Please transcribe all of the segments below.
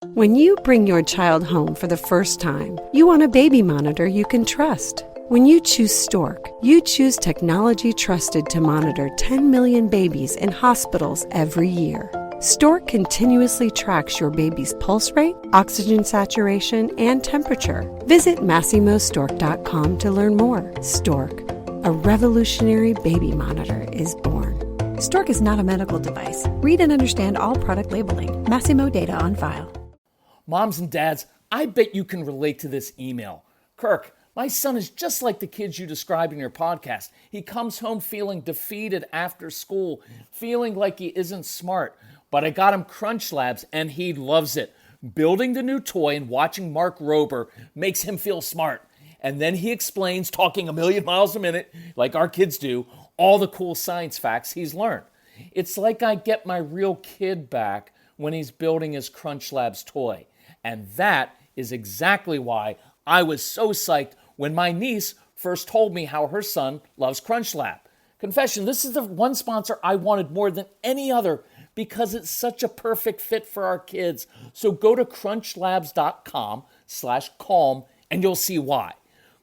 When you bring your child home for the first time, you want a baby monitor you can trust. When you choose Stork, you choose technology trusted to monitor 10 million babies in hospitals every year. Stork continuously tracks your baby's pulse rate, oxygen saturation, and temperature. Visit MassimoStork.com to learn more. Stork, a revolutionary baby monitor, is born. Stork is not a medical device. Read and understand all product labeling. Massimo data on file. Moms and dads, I bet you can relate to this email. Kirk, my son is just like the kids you described in your podcast. He comes home feeling defeated after school, feeling like he isn't smart. But I got him Crunch Labs and he loves it. Building the new toy and watching Mark Rober makes him feel smart. And then he explains, talking a million miles a minute, like our kids do, all the cool science facts he's learned. It's like I get my real kid back when he's building his Crunch Labs toy. And that is exactly why I was so psyched when my niece first told me how her son loves Crunch Lab. Confession, this is the one sponsor I wanted more than any other because it's such a perfect fit for our kids. So go to crunchlabs.com/calm and you'll see why.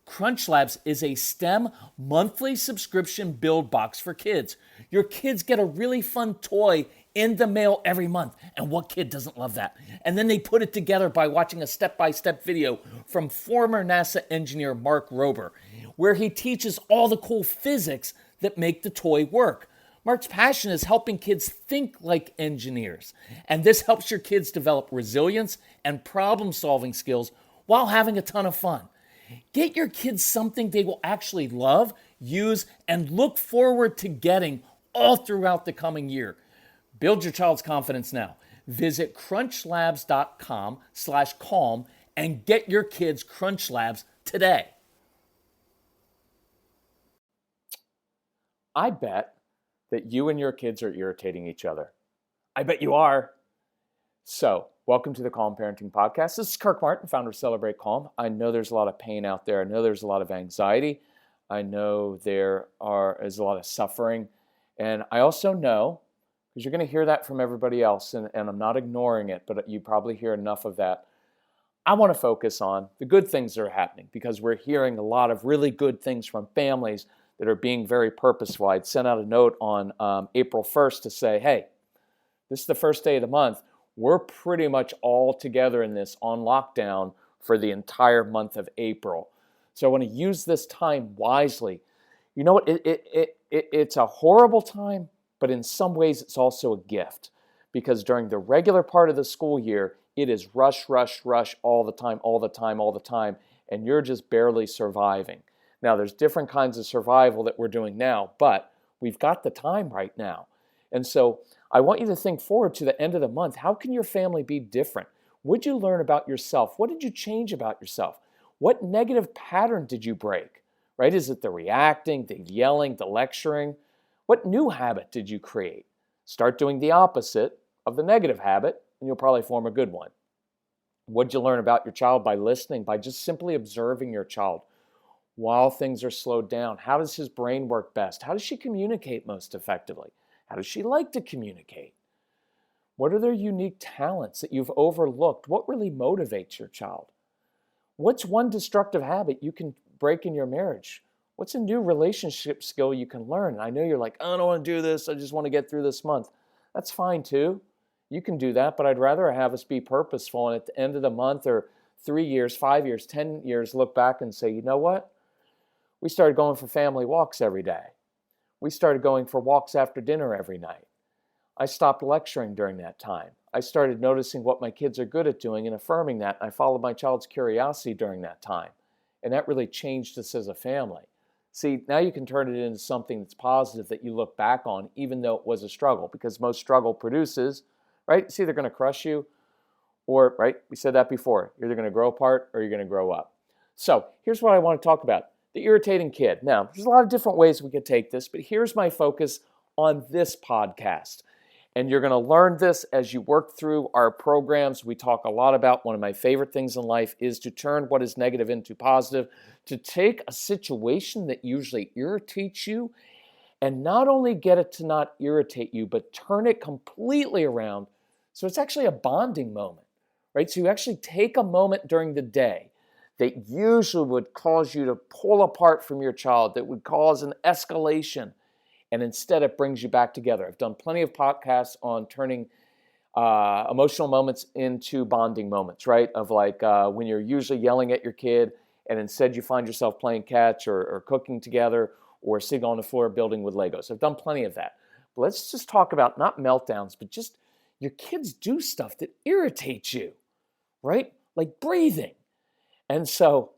Crunch Labs is a STEM monthly subscription build box for kids. Your kids get a really fun toy in the mail every month. And what kid doesn't love that? And then they put it together by watching a step-by-step video from former NASA engineer Mark Rober, where he teaches all the cool physics that make the toy work. Mark's passion is helping kids think like engineers. And this helps your kids develop resilience and problem-solving skills while having a ton of fun. Get your kids something they will actually love, use, and look forward to getting all throughout the coming year. Build your child's confidence now. Visit crunchlabs.com/calm and get your kids Crunch Labs today. I bet that you and your kids are irritating each other. I bet you are. So, welcome to the Calm Parenting Podcast. This is Kirk Martin, founder of Celebrate Calm. I know there's a lot of pain out there. I know there's a lot of anxiety. I know there is a lot of suffering. And I also know, because you're going to hear that from everybody else, and I'm not ignoring it, but you probably hear enough of that. I want to focus on the good things that are happening because we're hearing a lot of really good things from families that are being very purposeful. I'd sent out a note on April 1st to say, hey, this is the first day of the month. We're pretty much all together in this on lockdown for the entire month of April. So I want to use this time wisely. You know what? It's a horrible time, but in some ways it's also a gift because during the regular part of the school year, it is rush, rush, rush all the time, and you're just barely surviving. Now, there's different kinds of survival that we're doing now, but we've got the time right now. And so I want you to think forward to the end of the month. How can your family be different? What did you learn about yourself? What did you change about yourself? What negative pattern did you break? Right? Is it the reacting, the yelling, the lecturing? What new habit did you create? Start doing the opposite of the negative habit, and you'll probably form a good one. What did you learn about your child by listening, by just simply observing your child while things are slowed down? How does his brain work best? How does she communicate most effectively? How does she like to communicate? What are their unique talents that you've overlooked? What really motivates your child? What's one destructive habit you can break in your marriage? What's a new relationship skill you can learn? I know you're like, I don't want to do this. I just want to get through this month. That's fine too. You can do that, but I'd rather have us be purposeful and at the end of the month or 3 years, 5 years, 10 years, look back and say, you know what? We started going for family walks every day. We started going for walks after dinner every night. I stopped lecturing during that time. I started noticing what my kids are good at doing and affirming that. I followed my child's curiosity during that time. And that really changed us as a family. See, now you can turn it into something that's positive that you look back on, even though it was a struggle, because most struggle produces, right? It's either going to crush you or, right, we said that before, you're either going to grow apart or you're going to grow up. So here's what I want to talk about, the irritating kid. Now, there's a lot of different ways we could take this, but here's my focus on this podcast. And you're going to learn this as you work through our programs. We talk a lot about one of my favorite things in life is to turn what is negative into positive, to take a situation that usually irritates you and not only get it to not irritate you, but turn it completely around so it's actually a bonding moment, right? So you actually take a moment during the day that usually would cause you to pull apart from your child, that would cause an escalation, and instead it brings you back together. I've done plenty of podcasts on turning emotional moments into bonding moments, right? Of like when you're usually yelling at your kid and instead you find yourself playing catch or cooking together or sitting on the floor building with Legos. I've done plenty of that. But let's just talk about not meltdowns, but just your kids do stuff that irritates you, right? Like breathing. And so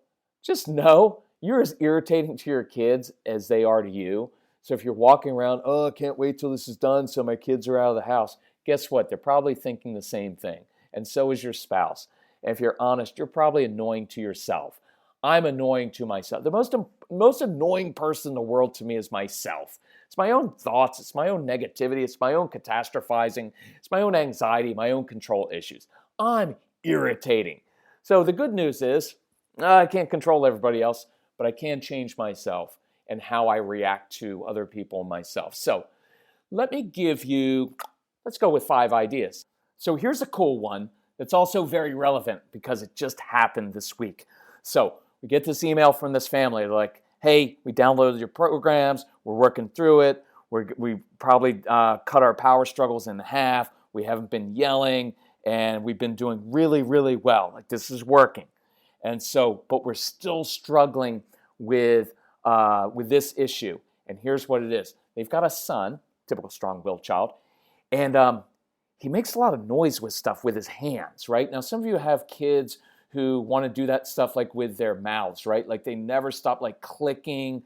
just know you're as irritating to your kids as they are to you. So if you're walking around, oh, I can't wait till this is done so my kids are out of the house, guess what? They're probably thinking the same thing. And so is your spouse. And if you're honest, you're probably annoying to yourself. I'm annoying to myself. The most annoying person in the world to me is myself. It's my own thoughts. It's my own negativity. It's my own catastrophizing. It's my own anxiety, my own control issues. I'm irritating. So the good news is I can't control everybody else, but I can change myself and how I react to other people and myself. So let me give you, let's go with 5 ideas. So here's a cool one that's also very relevant because it just happened this week. So we get this email from this family. They're like, hey, we downloaded your programs. We're working through it. We probably cut our power struggles in half. We haven't been yelling, and we've been doing really, really well. Like this is working. And so, but we're still struggling with this issue. And here's what it is. They've got a son, typical strong-willed child, and he makes a lot of noise with stuff with his hands, right? Now, some of you have kids who want to do that stuff like with their mouths, right? Like they never stop like clicking.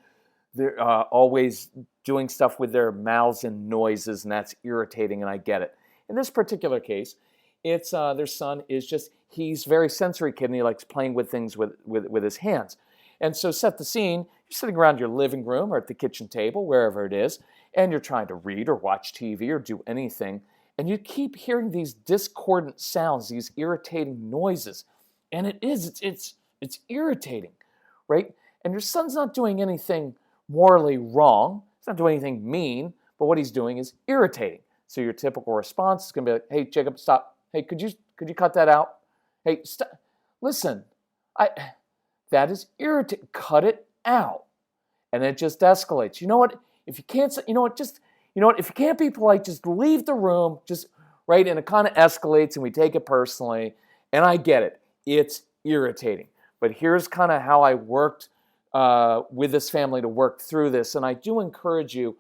They're always doing stuff with their mouths and noises, and that's irritating, and I get it. In this particular case, it's their son is just, he's very sensory kid, and he likes playing with things with his hands. And so set the scene, you're sitting around your living room or at the kitchen table, wherever it is, and you're trying to read or watch TV or do anything, and you keep hearing these discordant sounds, these irritating noises. And it's irritating, right? And your son's not doing anything morally wrong. He's not doing anything mean, but what he's doing is irritating. So your typical response is going to be like, hey, Jacob, stop. Hey, could you cut that out? Hey, stop. Listen, that is irritating. Cut it out. And it just escalates. You know what? If you can't, if you can't be polite, just leave the room, just, right? And it kind of escalates and we take it personally. And I get it. It's irritating. But here's kind of how I worked with this family to work through this. And I do encourage you,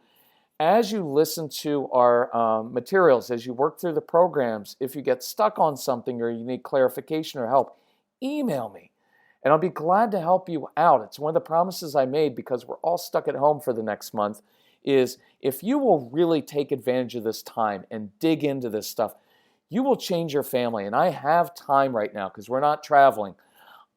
as you listen to our materials, as you work through the programs, if you get stuck on something or you need clarification or help, email me. And I'll be glad to help you out. It's one of the promises I made because we're all stuck at home for the next month, is if you will really take advantage of this time and dig into this stuff, you will change your family. And I have time right now because we're not traveling.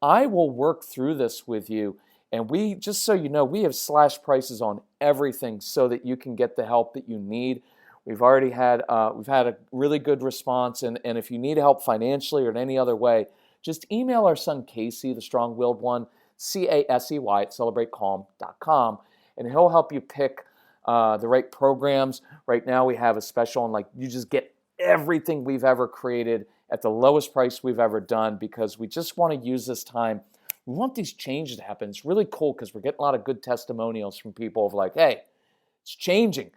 I will work through this with you. And we, just so you know, we have slashed prices on everything so that you can get the help that you need. We've already had, we've had a really good response. And if you need help financially or in any other way, just email our son Casey, the strong-willed one, CASEY at celebratecalm.com, and he'll help you pick the right programs. Right now we have a special on like you just get everything we've ever created at the lowest price we've ever done because we just want to use this time. We want these changes to happen. It's really cool because we're getting a lot of good testimonials from people of like, hey, it's changing.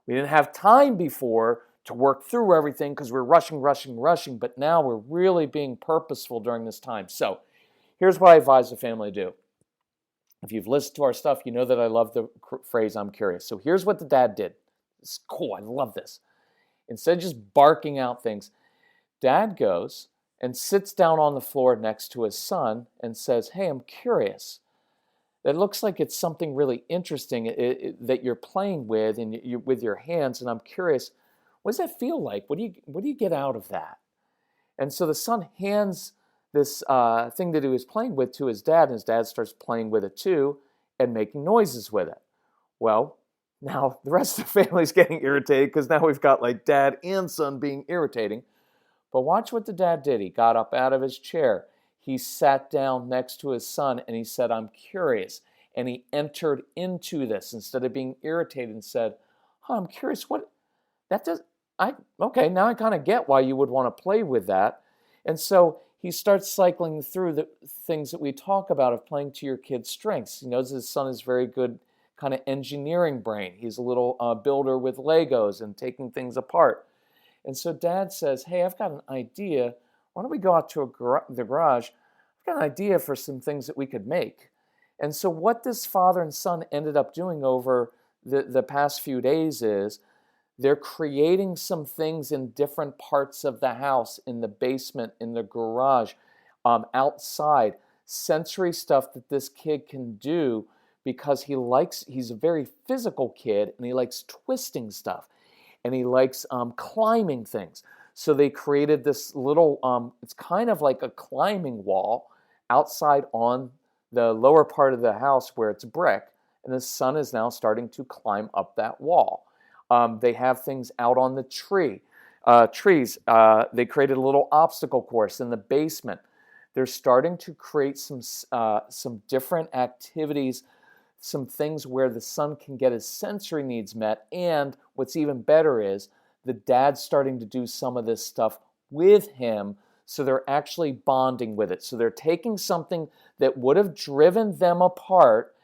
We didn't have time before to work through everything because we're rushing, but now we're really being purposeful during this time. So here's what I advise the family to do. If you've listened to our stuff, you know that I love the phrase, I'm curious. So here's what the dad did. It's cool. I love this. Instead of just barking out things, dad goes and sits down on the floor next to his son and says, hey, I'm curious. It looks like it's something really interesting that you're playing with and with your hands, and I'm curious, what does that feel like? What do you get out of that? And so the son hands this thing that he was playing with to his dad, and his dad starts playing with it too and making noises with it. Well, now the rest of the family's getting irritated because now we've got like dad and son being irritating. But watch what the dad did. He got up out of his chair. He sat down next to his son and he said, I'm curious. And he entered into this instead of being irritated and said, I'm curious, okay, now I kind of get why you would want to play with that. And so he starts cycling through the things that we talk about of playing to your kid's strengths. He knows his son is very good kind of engineering brain. He's a little builder with Legos and taking things apart. And so dad says, hey, I've got an idea. Why don't we go out to the garage? I've got an idea for some things that we could make. And so what this father and son ended up doing over the past few days is they're creating some things in different parts of the house, in the basement, in the garage, outside, sensory stuff that this kid can do because he's a very physical kid and he likes twisting stuff and he likes climbing things. So they created this little, it's kind of like a climbing wall outside on the lower part of the house where it's brick, and the son is now starting to climb up that wall. They have things out on the trees. They created a little obstacle course in the basement. They're starting to create some different activities, some things where the son can get his sensory needs met. And what's even better is the dad's starting to do some of this stuff with him, so they're actually bonding with it. So they're taking something that would have driven them apart,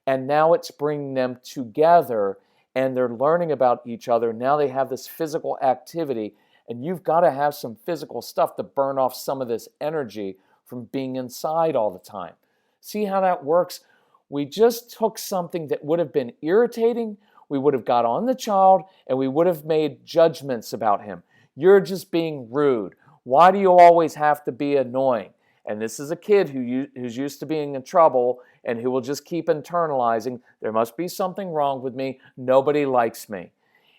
and now it's bringing them together, and they're learning about each other. Now they have this physical activity, and you've got to have some physical stuff to burn off some of this energy from being inside all the time. See how that works? We just took something that would have been irritating, we would have got on the child, and we would have made judgments about him. You're just being rude. Why do you always have to be annoying? And this is a kid who's used to being in trouble and who will just keep internalizing, there must be something wrong with me, nobody likes me.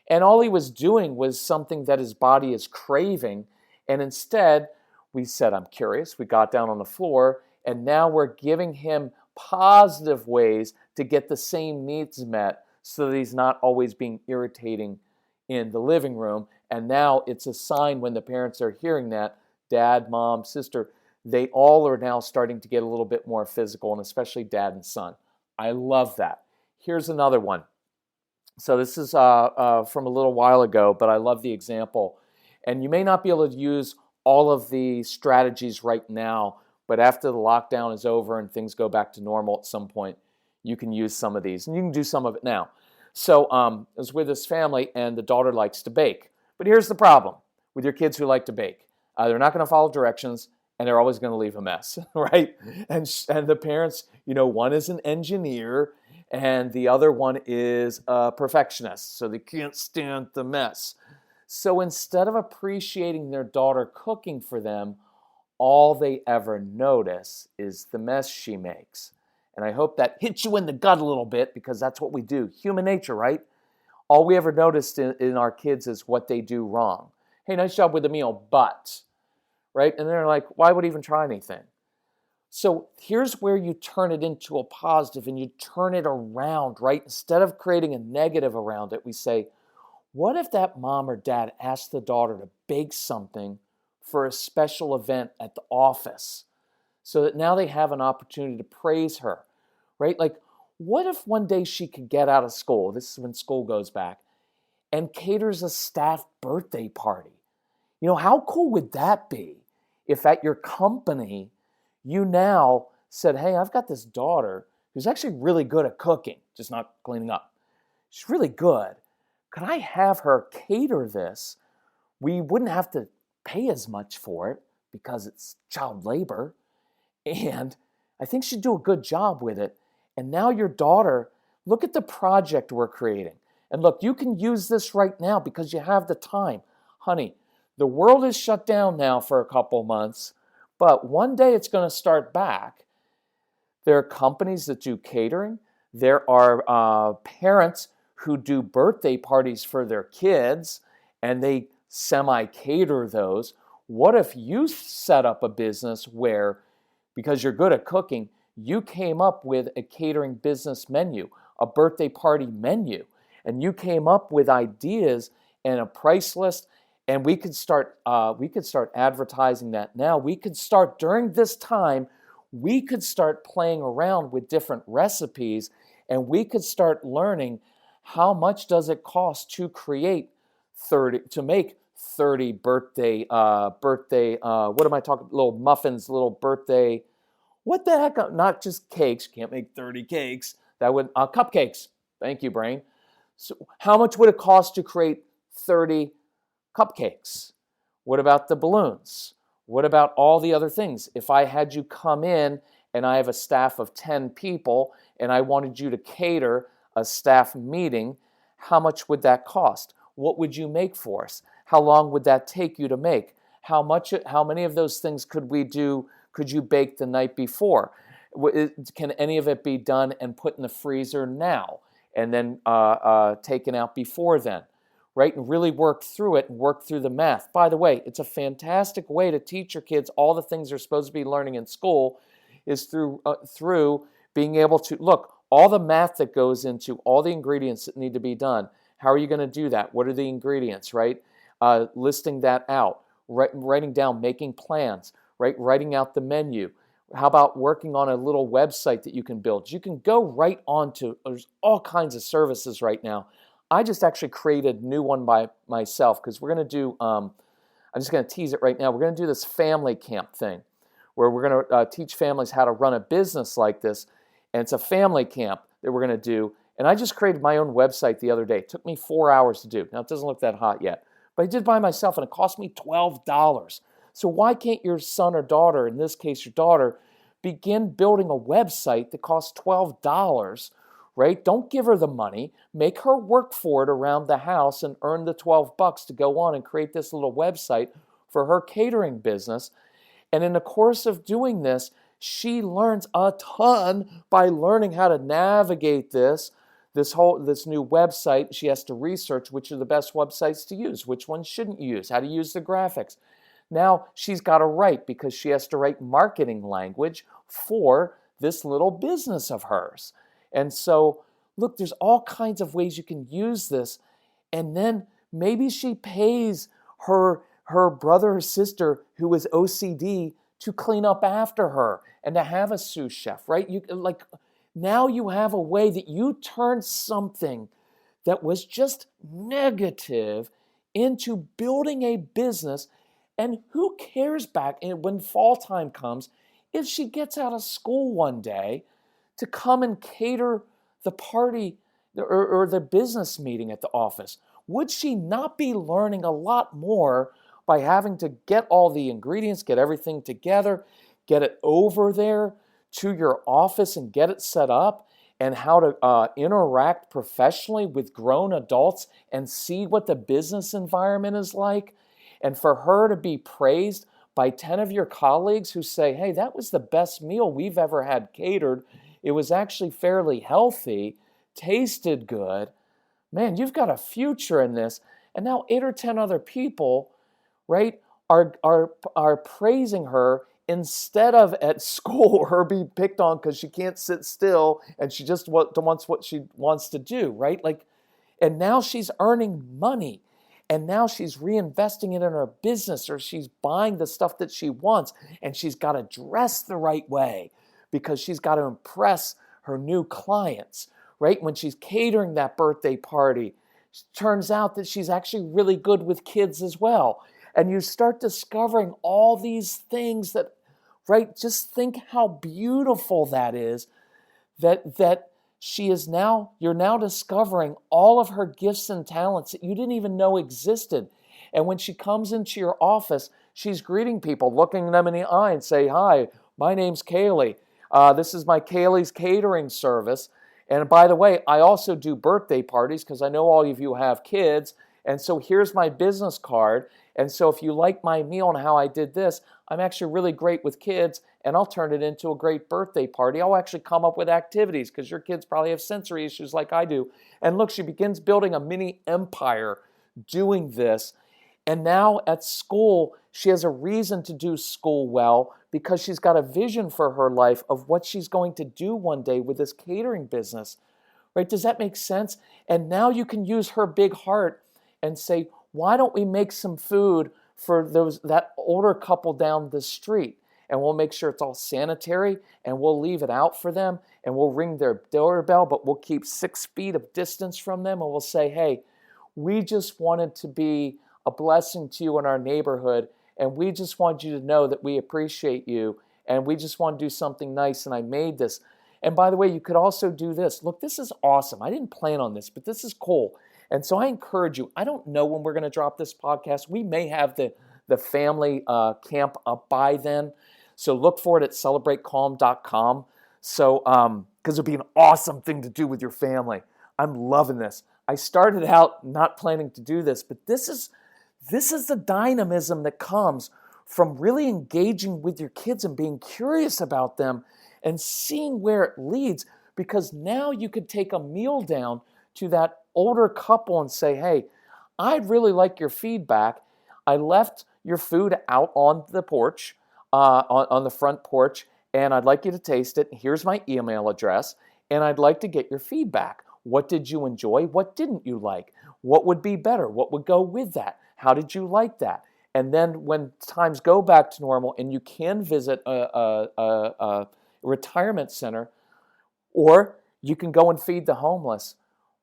And all he was doing was something that his body is craving, and instead we said, I'm curious, we got down on the floor, and now we're giving him positive ways to get the same needs met so that he's not always being irritating in the living room. And now it's a sign when the parents are hearing that, dad, mom, sister, they all are now starting to get a little bit more physical, and especially dad and son. I love that. Here's another one. So this is from a little while ago, but I love the example. And you may not be able to use all of the strategies right now, but after the lockdown is over and things go back to normal at some point, you can use some of these, and you can do some of it now. So I was with this family, and the daughter likes to bake. But here's the problem with your kids who like to bake. They're not going to follow directions, and they're always going to leave a mess, right? And the parents, one is an engineer, and the other one is a perfectionist, so they can't stand the mess. So instead of appreciating their daughter cooking for them, all they ever notice is the mess she makes. And I hope that hits you in the gut a little bit, because that's what we do. Human nature, right? All we ever noticed in our kids is what they do wrong. Hey, nice job with the meal, but, right? And they're like, why would I even try anything? So here's where you turn it into a positive and you turn it around, right? Instead of creating a negative around it, we say, what if that mom or dad asked the daughter to bake something for a special event at the office, so that now they have an opportunity to praise her, right? Like, what if one day she could get out of school, this is when school goes back, and caters a staff birthday party? How cool would that be if at your company, you now said, hey, I've got this daughter who's actually really good at cooking, just not cleaning up. She's really good. Could I have her cater this? We wouldn't have to pay as much for it because it's child labor. And I think she'd do a good job with it. And now your daughter, look at the project we're creating. And look, you can use this right now because you have the time. Honey, the world is shut down now for a couple months, but one day it's going to start back. There are companies that do catering. There are parents who do birthday parties for their kids, and they semi-cater those. What if you set up a business where, because you're good at cooking, you came up with a catering business menu, a birthday party menu, and you came up with ideas and a price list, and we could start advertising that now. We could start during this time, we could start playing around with different recipes, and we could start learning how much does it cost to make 30 what am I talking, little muffins, little birthday, what the heck, not just cakes, you can't make 30 cakes, that would, cupcakes, thank you, brain. So how much would it cost to create 30 cupcakes? What about the balloons? What about all the other things? If I had you come in and I have a staff of 10 people and I wanted you to cater a staff meeting, how much would that cost? What would you make for us? How long would that take you to make? How many of those things could you bake the night before? Can any of it be done and put in the freezer now and then taken out before then? Right? And really work through it and work through the math. By the way, it's a fantastic way to teach your kids all the things they're supposed to be learning in school is through being able to, look, all the math that goes into all the ingredients that need to be done. How are you going to do that? What are the ingredients, right? Listing that out, writing down, making plans, right? Writing out the menu. How about working on a little website that you can build? You can go right on to, there's all kinds of services right now. I just actually created a new one by myself because we're going to do, I'm just going to tease it right now. We're going to do this family camp thing where we're going to teach families how to run a business like this. And it's a family camp that we're going to do. And I just created my own website the other day. It took me 4 hours to do. Now, it doesn't look that hot yet, but I did by myself and it cost me $12. So why can't your son or daughter, in this case your daughter, begin building a website that costs $12? Right? Don't give her the money. Make her work for it around the house and earn the $12 to go on and create this little website for her catering business. And in the course of doing this, she learns a ton by learning how to navigate this new website. She has to research which are the best websites to use, which ones shouldn't you use, how to use the graphics. Now she's got to write because she has to write marketing language for this little business of hers. And so, look, there's all kinds of ways you can use this. And then maybe she pays her brother or sister who is OCD to clean up after her and to have a sous chef, right? Now you have a way that you turn something that was just negative into building a business. And who cares back when fall time comes if she gets out of school one day to come and cater the party or the business meeting at the office? Would she not be learning a lot more by having to get all the ingredients, get everything together, get it over there to your office and get it set up, and how to interact professionally with grown adults and see what the business environment is like? And for her to be praised by 10 of your colleagues who say, hey, that was the best meal we've ever had catered. It was actually fairly healthy, tasted good. Man, you've got a future in this. And now 8 or 10 other people, right, are praising her instead of at school her being picked on because she can't sit still and she just wants what she wants to do, right? And now she's earning money. And now she's reinvesting it in her business, or she's buying the stuff that she wants, and she's got to dress the right way because she's got to impress her new clients, right? When she's catering that birthday party, it turns out that she's actually really good with kids as well. And you start discovering all these things that, right, just think how beautiful that is, that you're now discovering all of her gifts and talents that you didn't even know existed. And when she comes into your office, she's greeting people, looking them in the eye and say, hi, my name's Kaylee. This is my Kaylee's Catering Service. And by the way, I also do birthday parties because I know all of you have kids. And so here's my business card. And so if you like my meal and how I did this, I'm actually really great with kids, and I'll turn it into a great birthday party. I'll actually come up with activities because your kids probably have sensory issues like I do. And look, she begins building a mini empire doing this. And now at school, she has a reason to do school well because she's got a vision for her life of what she's going to do one day with this catering business. Right? Does that make sense? And now you can use her big heart and say, why don't we make some food for that older couple down the street? And we'll make sure it's all sanitary, and we'll leave it out for them, and we'll ring their doorbell, but we'll keep 6 feet of distance from them, and we'll say, hey, we just wanted to be a blessing to you in our neighborhood, and we just want you to know that we appreciate you, and we just want to do something nice, and I made this. And by the way, you could also do this. Look, this is awesome. I didn't plan on this, but this is cool. And so I encourage you. I don't know when we're going to drop this podcast. We may have the family camp up by then. So look for it at celebratecalm.com. So, because it'll be an awesome thing to do with your family. I'm loving this. I started out not planning to do this, but this is the dynamism that comes from really engaging with your kids and being curious about them and seeing where it leads, because now you could take a meal down to that older couple and say, hey, I'd really like your feedback. I left your food out on the porch, on the front porch, and I'd like you to taste it. Here's my email address, and I'd like to get your feedback. What did you enjoy? What didn't you like? What would be better? What would go with that? How did you like that? And then when times go back to normal and you can visit a retirement center, or you can go and feed the homeless,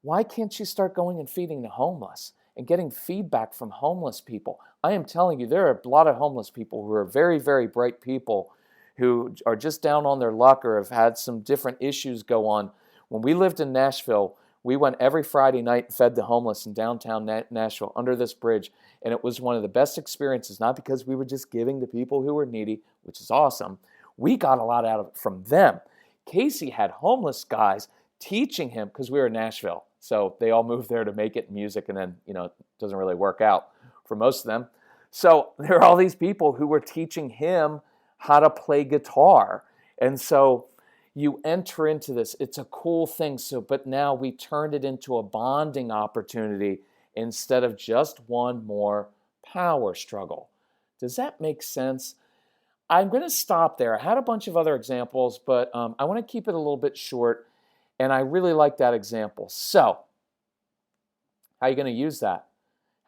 why can't you start going and feeding the homeless and getting feedback from homeless people? I am telling you, there are a lot of homeless people who are very, very bright people who are just down on their luck or have had some different issues go on. When we lived in Nashville, we went every Friday night and fed the homeless in downtown Nashville under this bridge, and it was one of the best experiences, not because we were just giving to people who were needy, which is awesome. We got a lot out of it from them. Casey had homeless guys teaching him, because we were in Nashville, so they all moved there to make it music, and then, it doesn't really work out for most of them. So there are all these people who were teaching him how to play guitar. And so you enter into this. It's a cool thing. But now we turned it into a bonding opportunity instead of just one more power struggle. Does that make sense? I'm going to stop there. I had a bunch of other examples, but I want to keep it a little bit short, and I really like that example. So, how are you going to use that?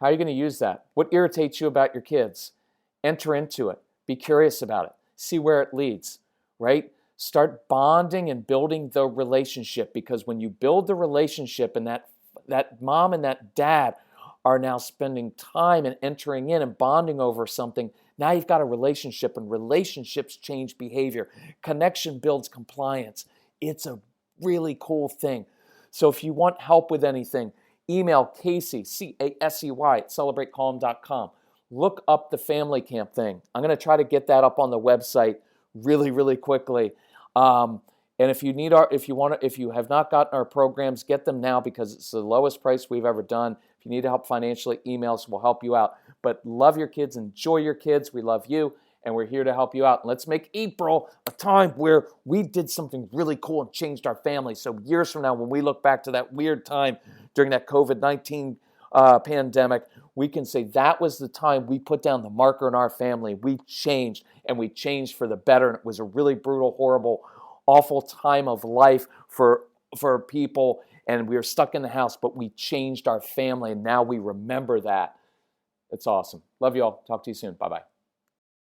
How are you going to use that? What irritates you about your kids? Enter into it. Be curious about it. See where it leads, right? Start bonding and building the relationship, because when you build the relationship and that mom and that dad are now spending time and entering in and bonding over something, now you've got a relationship, and relationships change behavior. Connection builds compliance. It's a really cool thing. So if you want help with anything, email Casey, C-A-S-E-Y, at celebratecalm.com. Look up the family camp thing. I'm going to try to get that up on the website really, really quickly. And if you have not gotten our programs, get them now, because it's the lowest price we've ever done. If you need help financially, email us. We'll help you out. But love your kids, enjoy your kids. We love you, and we're here to help you out. And let's make April a time where we did something really cool and changed our family. So years from now, when we look back to that weird time during that COVID-19 pandemic, we can say that was the time we put down the marker in our family. We changed, and we changed for the better. And it was a really brutal, horrible, awful time of life for people, and we were stuck in the house, but we changed our family, and now we remember that. It's awesome. Love you all. Talk to you soon. Bye-bye.